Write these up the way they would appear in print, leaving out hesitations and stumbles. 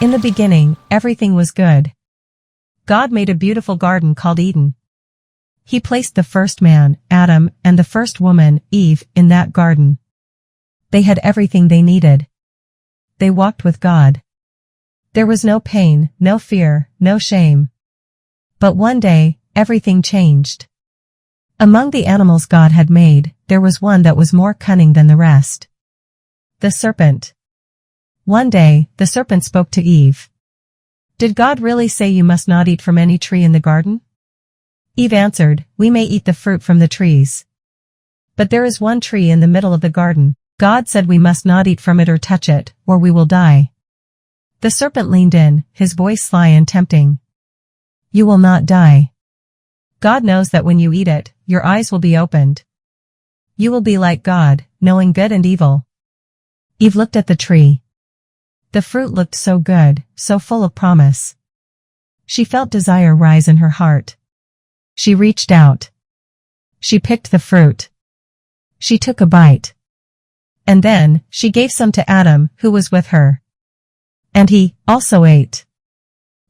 In the beginning, everything was good. God made a beautiful garden called Eden. He placed the first man, Adam, and the first woman, Eve, in that garden. They had everything they needed. They walked with God. There was no pain, no fear, no shame. But one day, everything changed. Among the animals God had made, there was one that was more cunning than the rest. The serpent. One day, the serpent spoke to Eve. Did God really say you must not eat from any tree in the garden? Eve answered, we may eat the fruit from the trees. But there is one tree in the middle of the garden. God said we must not eat from it or touch it, or we will die. The serpent leaned in, his voice sly and tempting. You will not die. God knows that when you eat it, your eyes will be opened. You will be like God, knowing good and evil. Eve looked at the tree. The fruit looked so good, so full of promise. She felt desire rise in her heart. She reached out. She picked the fruit. She took a bite. And then, she gave some to Adam, who was with her. And he, also ate.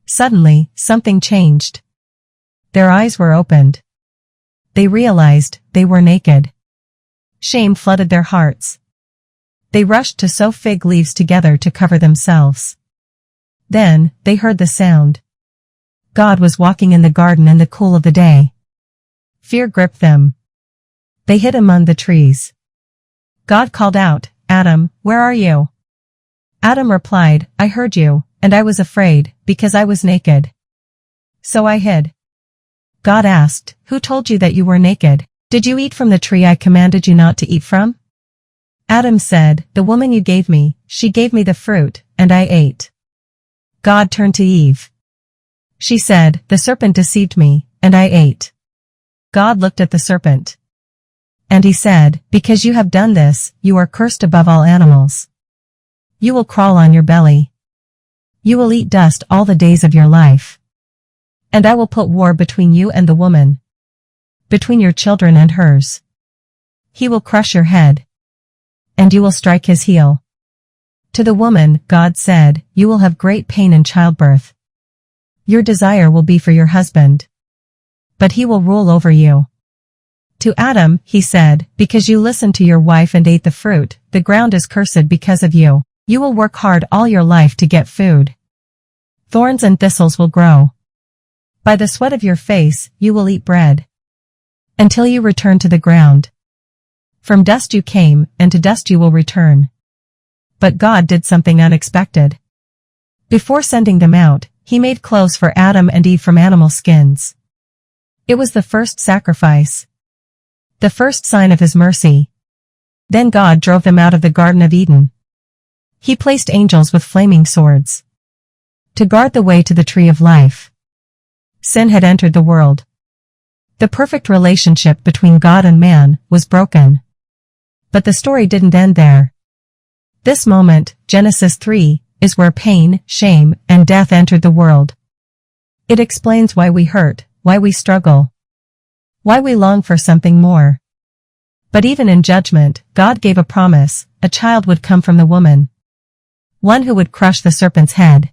Suddenly, something changed. Their eyes were opened. They realized they were naked. Shame flooded their hearts. They rushed to sew fig leaves together to cover themselves. Then, they heard the sound. God was walking in the garden in the cool of the day. Fear gripped them. They hid among the trees. God called out, Adam, where are you? Adam replied, I heard you, and I was afraid, because I was naked. So I hid. God asked, who told you that you were naked? Did you eat from the tree I commanded you not to eat from? Adam said, the woman you gave me, she gave me the fruit, and I ate. God turned to Eve. She said, the serpent deceived me, and I ate. God looked at the serpent. And he said, because you have done this, you are cursed above all animals. You will crawl on your belly. You will eat dust all the days of your life. And I will put war between you and the woman. Between your children and hers. He will crush your head. And you will strike his heel. To the woman, God said, you will have great pain in childbirth. Your desire will be for your husband. But he will rule over you. To Adam, he said, because you listened to your wife and ate the fruit, the ground is cursed because of you. You will work hard all your life to get food. Thorns and thistles will grow. By the sweat of your face, you will eat bread. Until you return to the ground. From dust you came, and to dust you will return. But God did something unexpected. Before sending them out, he made clothes for Adam and Eve from animal skins. It was the first sacrifice. The first sign of his mercy. Then God drove them out of the Garden of Eden. He placed angels with flaming swords. To guard the way to the tree of life. Sin had entered the world. The perfect relationship between God and man was broken. But the story didn't end there. This moment, Genesis 3, is where pain, shame, and death entered the world. It explains why we hurt, why we struggle, why we long for something more. But even in judgment, God gave a promise, a child would come from the woman. One who would crush the serpent's head.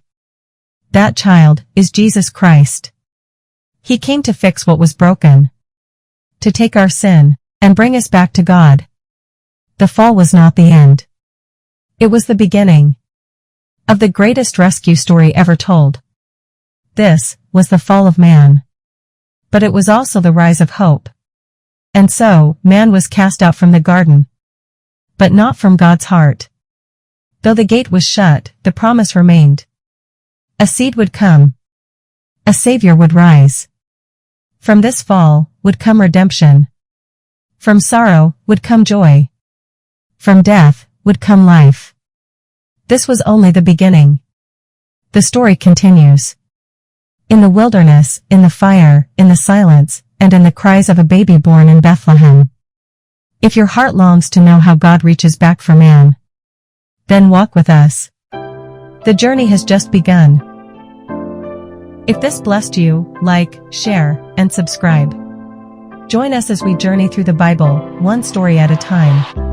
That child is Jesus Christ. He came to fix what was broken. To take our sin, and bring us back to God. The fall was not the end. It was the beginning of the greatest rescue story ever told. This was the fall of man. But it was also the rise of hope. And so, man was cast out from the garden. But not from God's heart. Though the gate was shut, the promise remained. A seed would come. A Savior would rise. From this fall, would come redemption. From sorrow, would come joy. From death, would come life. This was only the beginning. The story continues. In the wilderness, in the fire, in the silence, and in the cries of a baby born in Bethlehem. If your heart longs to know how God reaches back for man, then walk with us. The journey has just begun. If this blessed you, like, share, and subscribe. Join us as we journey through the Bible, one story at a time.